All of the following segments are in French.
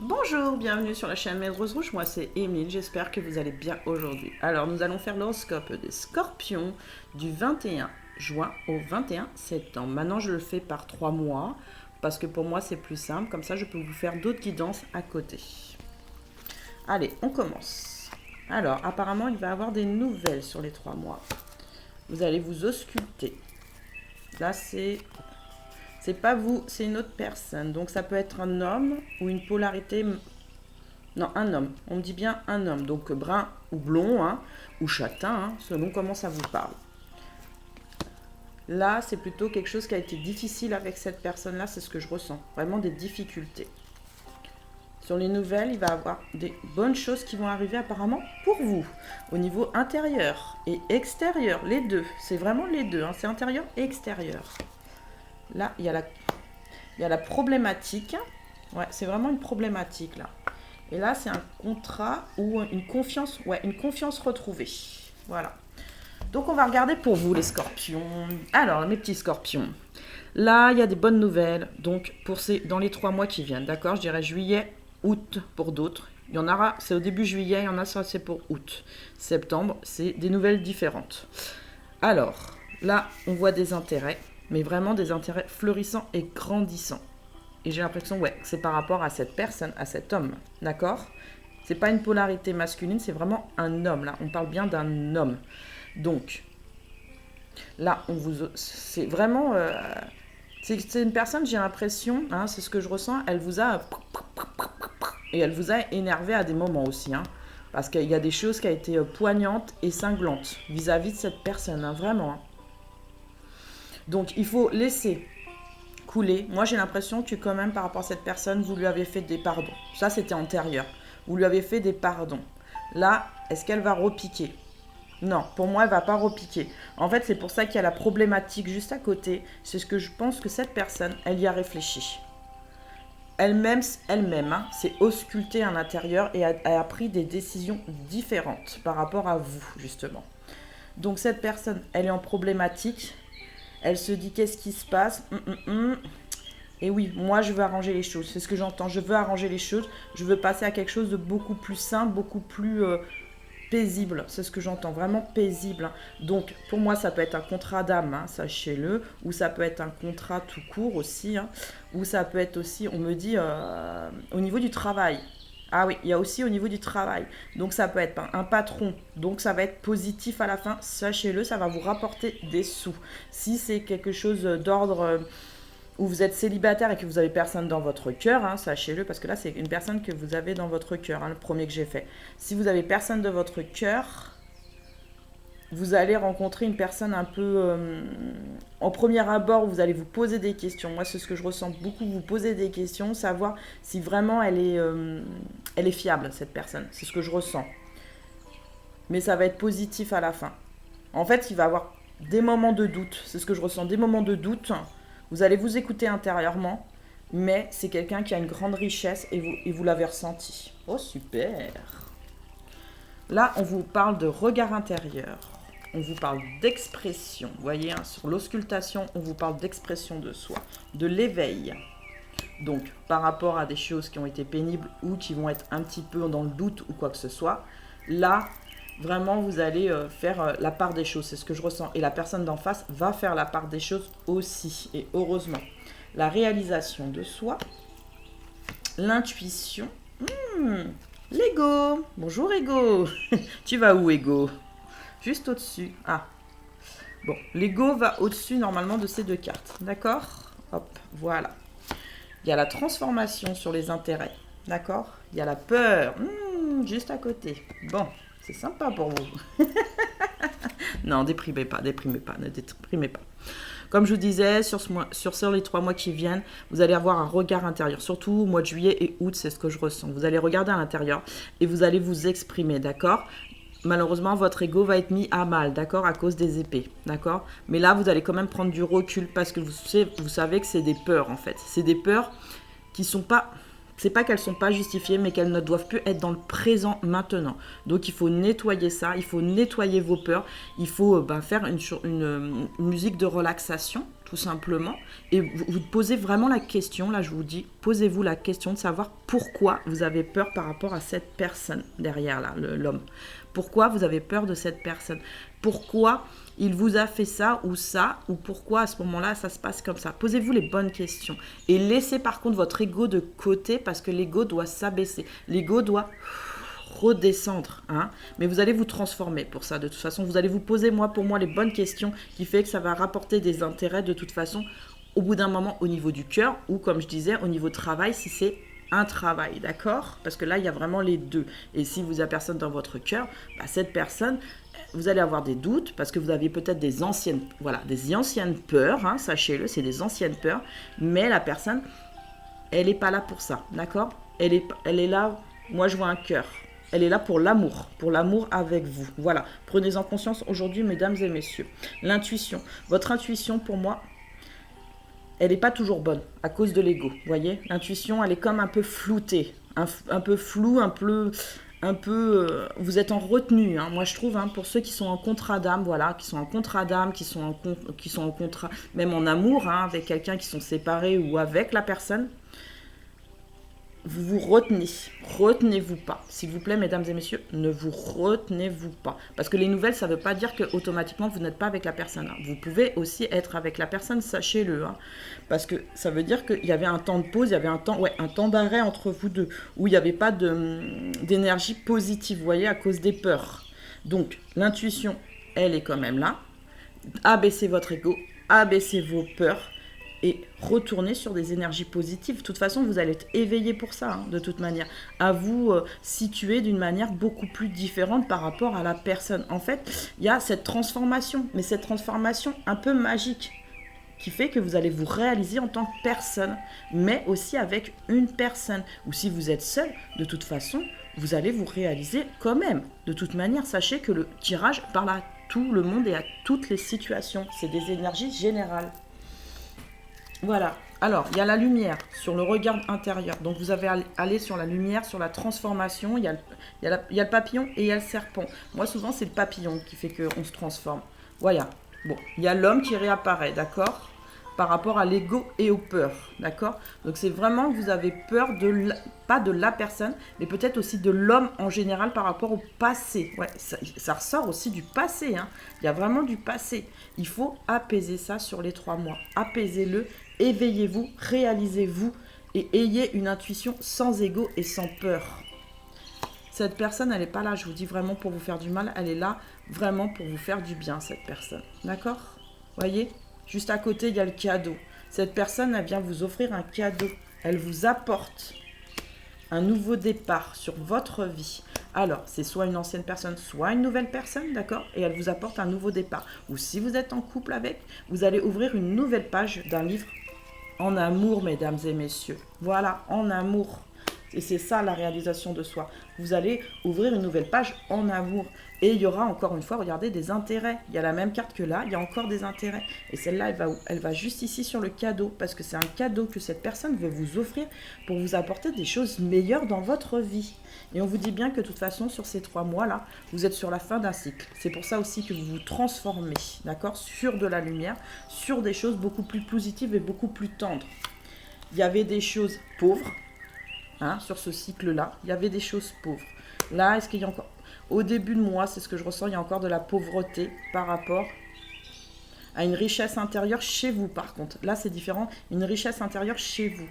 Bonjour, bienvenue sur la chaîne Mère Rose Rouge, moi c'est Émile, j'espère que vous allez bien aujourd'hui. Alors nous allons faire l'horoscope des scorpions du 21 juin au 21 septembre. Maintenant je le fais par 3 mois parce que pour moi c'est plus simple, comme ça je peux vous faire d'autres guidances à côté. Allez, on commence. Alors apparemment il va y avoir des nouvelles sur les 3 mois. Vous allez vous ausculter. Là c'est pas vous, c'est une autre personne. Donc ça peut être un homme ou une polarité. Non, un homme. On me dit bien un homme. Donc brun ou blond, hein, ou châtain, hein, selon comment ça vous parle. Là, c'est plutôt quelque chose qui a été difficile avec cette personne-là, c'est ce que je ressens. Vraiment des difficultés. Sur les nouvelles, il va y avoir des bonnes choses qui vont arriver apparemment pour vous. Au niveau intérieur et extérieur, les deux. C'est vraiment les deux, hein, c'est intérieur et extérieur. Là, il y a la problématique. Ouais, c'est vraiment une problématique là. Et là, c'est un contrat ou une confiance, une confiance retrouvée. Voilà. Donc, on va regarder pour vous, les scorpions. Alors, mes petits scorpions. Là, il y a des bonnes nouvelles. Donc, dans les 3 mois qui viennent, d'accord? Je dirais juillet, août pour d'autres. Il y en aura, c'est au début juillet, il y en a ça, c'est pour août. Septembre, c'est des nouvelles différentes. Alors, là, on voit des intérêts. Mais vraiment des intérêts fleurissants et grandissants. Et j'ai l'impression, que c'est par rapport à cette personne, à cet homme, d'accord? C'est pas une polarité masculine, c'est vraiment un homme, là. On parle bien d'un homme. Donc, là, c'est vraiment... c'est une personne, j'ai l'impression, hein, c'est ce que je ressens, elle vous a... Et elle vous a énervé à des moments aussi, hein. Parce qu'il y a des choses qui ont été poignantes et cinglantes vis-à-vis de cette personne, hein, vraiment, hein. Donc, il faut laisser couler. Moi, j'ai l'impression que quand même, par rapport à cette personne, vous lui avez fait des pardons. Ça, c'était antérieur. Vous lui avez fait des pardons. Là, est-ce qu'elle va repiquer? Non, pour moi, elle va pas repiquer. En fait, c'est pour ça qu'il y a la problématique juste à côté. C'est ce que je pense que cette personne, elle y a réfléchi. Elle-même, hein, s'est auscultée à l'intérieur et a pris des décisions différentes par rapport à vous, justement. Donc, cette personne, elle est en problématique. Elle se dit qu'est-ce qui se passe. Et oui, moi je veux arranger les choses. C'est ce que j'entends. Je veux arranger les choses. Je veux passer à quelque chose de beaucoup plus simple, beaucoup plus paisible. C'est ce que j'entends. Vraiment paisible. Donc pour moi ça peut être un contrat d'âme, hein, sachez-le. Ou ça peut être un contrat tout court aussi. Hein, ou ça peut être aussi, on me dit, au niveau du travail. Ah oui, il y a aussi au niveau du travail. Donc ça peut être un patron. Donc ça va être positif à la fin. Sachez-le, ça va vous rapporter des sous. Si c'est quelque chose d'ordre où vous êtes célibataire et que vous avez personne dans votre cœur, hein, sachez-le, parce que là c'est une personne que vous avez dans votre cœur, hein, le premier que j'ai fait. Si vous avez personne dans votre cœur, vous allez rencontrer une personne un peu... en premier abord, vous allez vous poser des questions. Moi, c'est ce que je ressens beaucoup, vous poser des questions, savoir si vraiment elle est fiable, cette personne. C'est ce que je ressens. Mais ça va être positif à la fin. En fait, il va y avoir des moments de doute. C'est ce que je ressens, des moments de doute. Vous allez vous écouter intérieurement, mais c'est quelqu'un qui a une grande richesse et vous l'avez ressenti. Oh, super! Là, on vous parle de regard intérieur. On vous parle d'expression. Vous voyez, hein, sur l'auscultation, on vous parle d'expression de soi, de l'éveil. Donc, par rapport à des choses qui ont été pénibles ou qui vont être un petit peu dans le doute ou quoi que ce soit, là, vraiment, vous allez faire la part des choses. C'est ce que je ressens. Et la personne d'en face va faire la part des choses aussi. Et heureusement. La réalisation de soi, l'intuition. L'ego. Bonjour, ego. Tu vas où, ego? Juste au-dessus. Ah. Bon, l'ego va au-dessus normalement de ces deux cartes. D'accord? Hop, voilà. Il y a la transformation sur les intérêts. D'accord? Il y a la peur. Juste à côté. Bon, c'est sympa pour vous. Non, déprimez pas, ne déprimez pas. Comme je vous disais, sur les 3 mois qui viennent, vous allez avoir un regard intérieur. Surtout au mois de juillet et août, c'est ce que je ressens. Vous allez regarder à l'intérieur et vous allez vous exprimer, d'accord? Malheureusement, votre ego va être mis à mal, d'accord, à cause des épées, d'accord? Mais là, vous allez quand même prendre du recul parce que vous savez que c'est des peurs, en fait. C'est des peurs qui sont pas... C'est pas qu'elles sont pas justifiées, mais qu'elles ne doivent plus être dans le présent maintenant. Donc, il faut nettoyer ça, il faut nettoyer vos peurs. Il faut faire une musique de relaxation, tout simplement. Et vous posez vraiment la question, là je vous dis, posez-vous la question de savoir pourquoi vous avez peur par rapport à cette personne derrière là, l'homme. Pourquoi vous avez peur de cette personne? Pourquoi il vous a fait ça, ou pourquoi à ce moment-là ça se passe comme ça? Posez-vous les bonnes questions. Et laissez par contre votre ego de côté, parce que l'ego doit s'abaisser. L'ego doit redescendre, hein. Mais vous allez vous transformer pour ça. De toute façon, vous allez vous poser pour moi les bonnes questions qui fait que ça va rapporter des intérêts de toute façon au bout d'un moment au niveau du cœur, ou comme je disais au niveau travail si c'est un travail, d'accord? Parce que là il y a vraiment les deux. Et si vous avez personne dans votre cœur, cette personne, vous allez avoir des doutes parce que vous aviez peut-être des anciennes peurs, hein, sachez-le, c'est des anciennes peurs, mais la personne, elle n'est pas là pour ça, d'accord? Elle est là, moi je vois un cœur. Elle est là pour l'amour avec vous. Voilà, prenez-en conscience aujourd'hui, mesdames et messieurs. L'intuition, votre intuition pour moi, elle n'est pas toujours bonne à cause de l'ego, vous voyez? L'intuition, elle est comme un peu floutée, un peu floue, vous êtes en retenue, hein. Moi je trouve, hein, pour ceux qui sont en contrat d'âme, voilà, qui sont en contrat d'âme, qui sont en contrat, même en amour, hein, avec quelqu'un, qui sont séparés ou avec la personne, vous vous retenez. Retenez-vous pas. S'il vous plaît, mesdames et messieurs, ne vous retenez-vous pas. Parce que les nouvelles, ça ne veut pas dire que automatiquement vous n'êtes pas avec la personne, hein. Vous pouvez aussi être avec la personne, sachez-le, hein. Parce que ça veut dire qu'il y avait un temps de pause, il y avait un temps d'arrêt entre vous deux, où il n'y avait pas d'énergie positive, vous voyez, à cause des peurs. Donc, l'intuition, elle est quand même là. Abaissez votre ego, abaissez vos peurs, et retourner sur des énergies positives. De toute façon, vous allez être éveillé pour ça, hein, de toute manière. À vous situer d'une manière beaucoup plus différente par rapport à la personne. En fait, il y a cette transformation, mais cette transformation un peu magique, qui fait que vous allez vous réaliser en tant que personne, mais aussi avec une personne. Ou si vous êtes seul, de toute façon, vous allez vous réaliser quand même. De toute manière, sachez que le tirage parle à tout le monde et à toutes les situations. C'est des énergies générales. Voilà. Alors, il y a la lumière sur le regard intérieur. Donc, vous avez allé sur la lumière, sur la transformation. Il y a le papillon et il y a le serpent. Moi, souvent, c'est le papillon qui fait qu'on se transforme. Voilà. Bon, il y a l'homme qui réapparaît, d'accord? Par rapport à l'ego et aux peurs, d'accord? Donc, c'est vraiment que vous avez peur pas de la personne, mais peut-être aussi de l'homme en général par rapport au passé. Ouais, ça ressort aussi du passé, hein. Il y a vraiment du passé. Il faut apaiser ça sur les 3 mois. Apaisez-le. Éveillez-vous, réalisez-vous et ayez une intuition sans ego et sans peur. Cette personne, elle n'est pas là, je vous dis vraiment pour vous faire du mal, elle est là vraiment pour vous faire du bien, cette personne. D'accord? Voyez? Juste à côté, il y a le cadeau. Cette personne, elle vient vous offrir un cadeau. Elle vous apporte un nouveau départ sur votre vie. Alors, c'est soit une ancienne personne, soit une nouvelle personne, d'accord? Et elle vous apporte un nouveau départ. Ou si vous êtes en couple avec, vous allez ouvrir une nouvelle page d'un livre en amour, mesdames et messieurs. Voilà, en amour. Et c'est ça la réalisation de soi. Vous allez ouvrir une nouvelle page en amour. Et il y aura encore une fois, regardez, des intérêts. Il y a la même carte que là, il y a encore des intérêts. Et celle-là, elle va juste ici sur le cadeau. Parce que c'est un cadeau que cette personne veut vous offrir pour vous apporter des choses meilleures dans votre vie. Et on vous dit bien que de toute façon, sur ces 3 mois-là, vous êtes sur la fin d'un cycle. C'est pour ça aussi que vous vous transformez, d'accord? Sur de la lumière, sur des choses beaucoup plus positives et beaucoup plus tendres. Il y avait des choses pauvres, hein, sur ce cycle-là. Il y avait des choses pauvres. Là, est-ce qu'il y a encore... Au début de mois, c'est ce que je ressens, il y a encore de la pauvreté par rapport à une richesse intérieure chez vous, par contre. Là, c'est différent. Une richesse intérieure chez vous.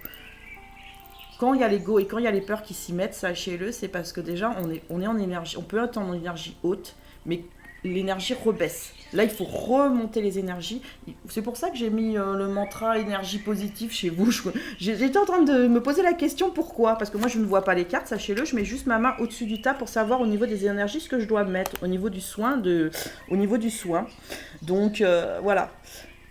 Quand il y a l'ego et quand il y a les peurs qui s'y mettent, sachez-le, c'est parce que déjà, on est en énergie. On peut être en énergie haute, mais l'énergie rebaisse. Là, il faut remonter les énergies. C'est pour ça que j'ai mis le mantra énergie positive chez vous. J'étais en train de me poser la question pourquoi. Parce que moi, je ne vois pas les cartes, sachez-le. Je mets juste ma main au-dessus du tas pour savoir au niveau des énergies ce que je dois mettre au niveau du soin. Donc, voilà.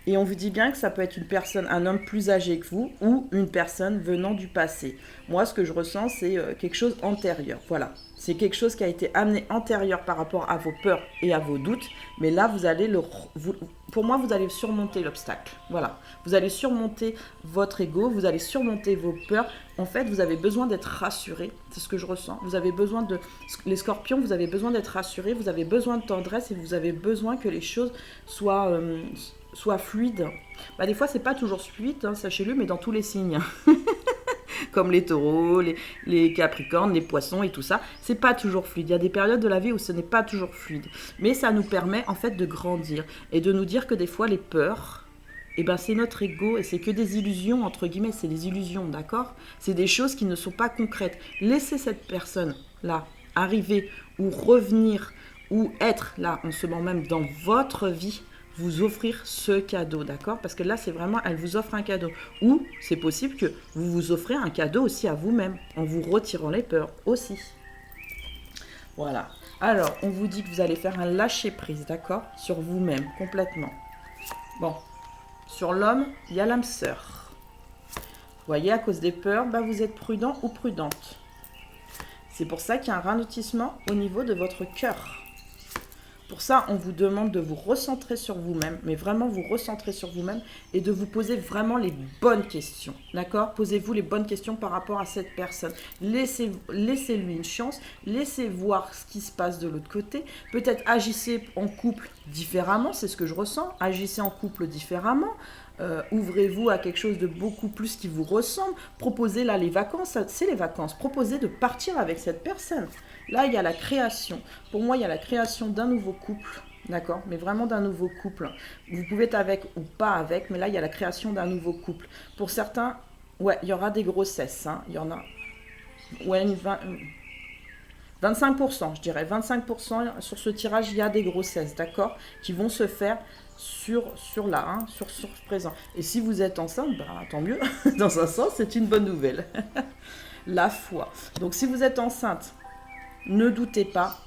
Et on vous dit bien que ça peut être une personne, un homme plus âgé que vous ou une personne venant du passé. Moi, ce que je ressens, c'est quelque chose antérieur. Voilà. C'est quelque chose qui a été amené antérieur par rapport à vos peurs et à vos doutes. Mais là, pour moi, vous allez surmonter l'obstacle. Voilà. Vous allez surmonter votre ego, vous allez surmonter vos peurs. En fait, vous avez besoin d'être rassuré. C'est ce que je ressens. Vous avez besoin les scorpions, vous avez besoin d'être rassurés. Vous avez besoin de tendresse et vous avez besoin que les choses soient... soit fluide. Bah, des fois, c'est pas toujours fluide, hein, sachez-le, mais dans tous les signes. Comme les taureaux, les capricornes, les poissons et tout ça, c'est pas toujours fluide. Il y a des périodes de la vie où ce n'est pas toujours fluide. Mais ça nous permet en fait de grandir et de nous dire que des fois les peurs, eh ben, c'est notre ego et c'est que des illusions, entre guillemets, c'est des illusions, d'accord? C'est des choses qui ne sont pas concrètes. Laissez cette personne-là arriver ou revenir ou être là en ce moment même dans votre vie, vous offrir ce cadeau, d'accord? Parce que là, c'est vraiment, elle vous offre un cadeau. Ou c'est possible que vous vous offrez un cadeau aussi à vous-même, en vous retirant les peurs aussi. Voilà. Alors, on vous dit que vous allez faire un lâcher-prise, d'accord? Sur vous-même, complètement. Bon. Sur l'homme, il y a l'âme sœur. Vous voyez, à cause des peurs, bah, vous êtes prudent ou prudente. C'est pour ça qu'il y a un ralentissement au niveau de votre cœur. Pour ça, on vous demande de vous recentrer sur vous-même, mais vraiment vous recentrer sur vous-même et de vous poser vraiment les bonnes questions, d'accord? Posez-vous les bonnes questions par rapport à cette personne. Laissez-lui une chance, laissez voir ce qui se passe de l'autre côté. Peut-être agissez en couple différemment, c'est ce que je ressens. Agissez en couple différemment. Ouvrez-vous à quelque chose de beaucoup plus qui vous ressemble. Proposez là les vacances, c'est les vacances. Proposez de partir avec cette personne. Là, il y a la création. Pour moi, il y a la création d'un nouveau couple, d'accord? Mais vraiment d'un nouveau couple. Vous pouvez être avec ou pas avec, mais là, il y a la création d'un nouveau couple. Pour certains, ouais, il y aura des grossesses. Hein. Il y en a, ouais, 25%, je dirais. 25% sur ce tirage, il y a des grossesses, d'accord? Qui vont se faire sur là, hein, sur présent. Et si vous êtes enceinte, bah, tant mieux. Dans un sens, c'est une bonne nouvelle. La foi. Donc, si vous êtes enceinte, ne doutez pas,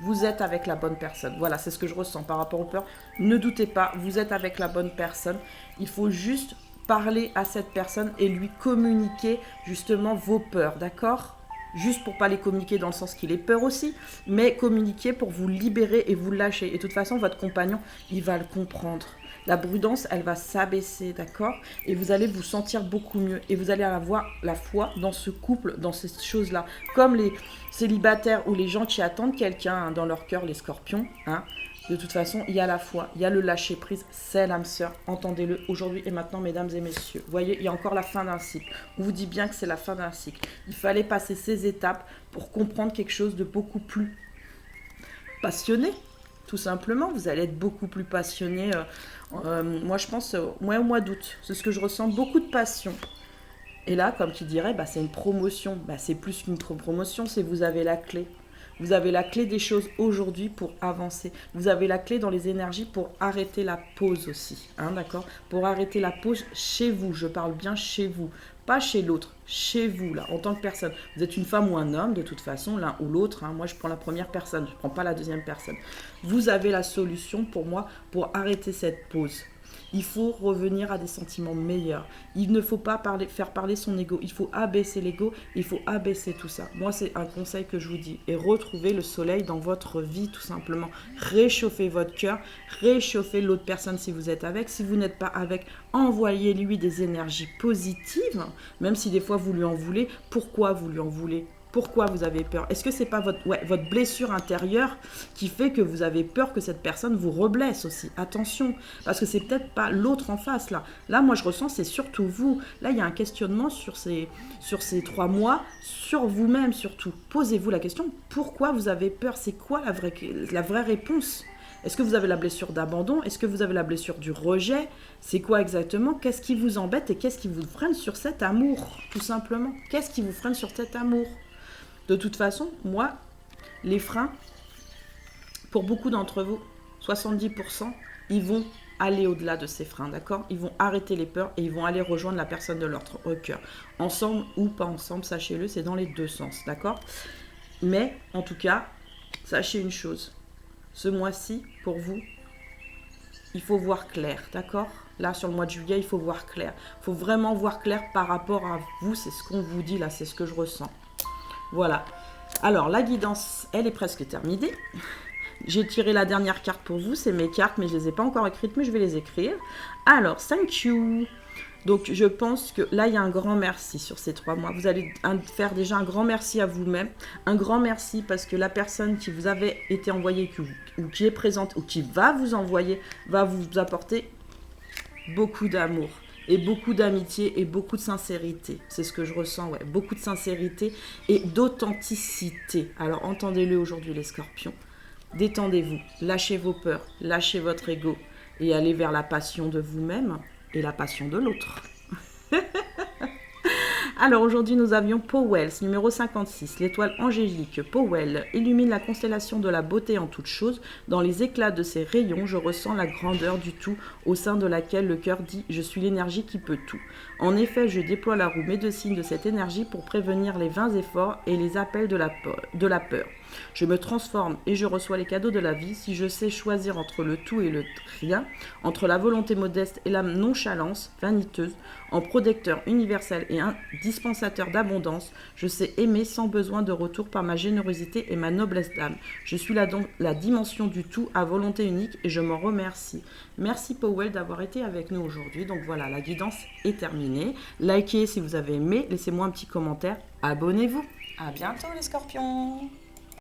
vous êtes avec la bonne personne. Voilà, c'est ce que je ressens par rapport aux peurs. Ne doutez pas, vous êtes avec la bonne personne. Il faut juste parler à cette personne et lui communiquer justement vos peurs, d'accord? Juste pour pas les communiquer dans le sens qu'il ait peur aussi, mais communiquer pour vous libérer et vous lâcher. Et de toute façon, votre compagnon, il va le comprendre. La prudence, elle va s'abaisser, d'accord? Et vous allez vous sentir beaucoup mieux. Et vous allez avoir la foi dans ce couple, dans ces choses-là. Comme les célibataires ou les gens qui attendent quelqu'un hein, dans leur cœur, les scorpions. Hein. De toute façon, il y a la foi, il y a le lâcher-prise. C'est l'âme sœur. Entendez-le aujourd'hui et maintenant, mesdames et messieurs. Vous voyez, il y a encore la fin d'un cycle. On vous dit bien que c'est la fin d'un cycle. Il fallait passer ces étapes pour comprendre quelque chose de beaucoup plus passionné. Tout simplement, vous allez être beaucoup plus passionné. Moi, je pense, au mois d'août, c'est ce que je ressens, beaucoup de passion. Et là, comme qui dirait, bah, c'est une promotion. Bah, c'est plus qu'une promotion, c'est vous avez la clé. Vous avez la clé des choses aujourd'hui pour avancer. Vous avez la clé dans les énergies pour arrêter la pause aussi. Hein, d'accord? Pour arrêter la pause chez vous. Je parle bien chez vous. Pas chez l'autre. Chez vous, là, en tant que personne. Vous êtes une femme ou un homme, de toute façon, l'un ou l'autre. Hein. Moi, je prends la première personne. Je ne prends pas la deuxième personne. Vous avez la solution pour moi pour arrêter cette pause. Il faut revenir à des sentiments meilleurs. Il ne faut pas faire parler son ego. Il faut abaisser l'ego. Il faut abaisser tout ça. Moi, c'est un conseil que je vous dis. Et retrouvez le soleil dans votre vie, tout simplement. Réchauffez votre cœur. Réchauffez l'autre personne si vous êtes avec. Si vous n'êtes pas avec, envoyez-lui des énergies positives. Même si des fois vous lui en voulez. Pourquoi vous lui en voulez ? Pourquoi vous avez peur? Est-ce que c'est pas votre blessure intérieure qui fait que vous avez peur que cette personne vous reblesse aussi? Attention, parce que c'est peut-être pas l'autre en face là. Là, moi je ressens c'est surtout vous. Là, il y a un questionnement sur ces 3 mois, sur vous-même surtout. Posez-vous la question, pourquoi vous avez peur? C'est quoi la vraie réponse? Est-ce que vous avez la blessure d'abandon? Est-ce que vous avez la blessure du rejet? C'est quoi exactement? Qu'est-ce qui vous embête et qu'est-ce qui vous freine sur cet amour? Tout simplement. Qu'est-ce qui vous freine sur cet amour? De toute façon, moi, les freins, pour beaucoup d'entre vous, 70%, ils vont aller au-delà de ces freins, d'accord? Ils vont arrêter les peurs et ils vont aller rejoindre la personne de leur cœur. Ensemble ou pas ensemble, sachez-le, c'est dans les deux sens, d'accord? Mais, en tout cas, sachez une chose. Ce mois-ci, pour vous, il faut voir clair, d'accord? Là, sur le mois de juillet, il faut voir clair. Il faut vraiment voir clair par rapport à vous. C'est ce qu'on vous dit là, c'est ce que je ressens. Voilà. Alors, la guidance, elle est presque terminée. J'ai tiré la dernière carte pour vous. C'est mes cartes, mais je ne les ai pas encore écrites, mais je vais les écrire. Alors, thank you. Donc, je pense que là, il y a un grand merci sur ces 3 mois. Vous allez faire déjà un grand merci à vous-même. Un grand merci parce que la personne qui vous avait été envoyée ou qui est présente ou qui va vous envoyer va vous apporter beaucoup d'amour et beaucoup d'amitié et beaucoup de sincérité. C'est ce que je ressens, ouais. Beaucoup de sincérité et d'authenticité. Alors, entendez-le aujourd'hui, les scorpions. Détendez-vous, lâchez vos peurs, lâchez votre ego et allez vers la passion de vous-même et la passion de l'autre. Alors aujourd'hui nous avions Powell, numéro 56, l'étoile angélique. Powell illumine la constellation de la beauté en toute chose. Dans les éclats de ses rayons, je ressens la grandeur du tout au sein de laquelle le cœur dit « Je suis l'énergie qui peut tout ». En effet, je déploie la roue médecine de cette énergie pour prévenir les vains efforts et les appels de la peur. Je me transforme et je reçois les cadeaux de la vie si je sais choisir entre le tout et le rien, entre la volonté modeste et la nonchalance vaniteuse, en protecteur universel et un dispensateur d'abondance. Je sais aimer sans besoin de retour par ma générosité et ma noblesse d'âme. Je suis la dimension du tout à volonté unique et je m'en remercie. Merci Powell d'avoir été avec nous aujourd'hui. Donc voilà, la guidance est terminée. Likez si vous avez aimé, laissez-moi un petit commentaire, abonnez-vous. À bientôt les scorpions.